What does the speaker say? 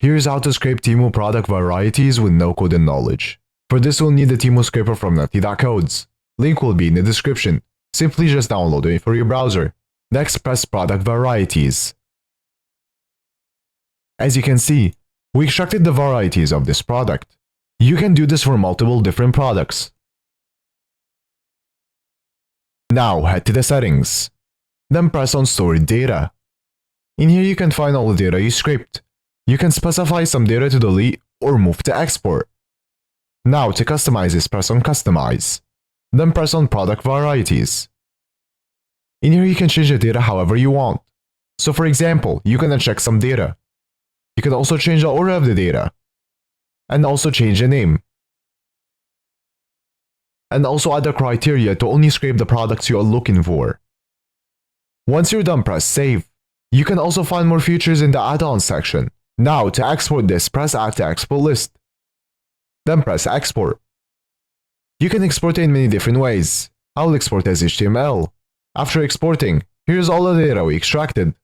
Here's how to scrape Temu product varieties with no coding knowledge. For this we'll need the Temu scraper from nutty.codes. Link will be in the description. Simply just download it for your browser. Next, press product varieties. As you can see, we extracted the varieties of this product. You can do this for multiple different products. Now head to the settings. Then press on stored data. In here you can find all the data you scraped. You can specify some data to delete or move to export. Now to customize this, press on customize. Then press on product varieties. In here you can change the data however you want. So for example, you can uncheck some data. You can also change the order of the data. And also change the name. And also add the criteria to only scrape the products you are looking for. Once you're done, press save. You can also find more features in the add-ons section. Now to export this, press add to export list. Then press export. You can export it in many different ways. I'll export as HTML. After exporting, here's all the data we extracted.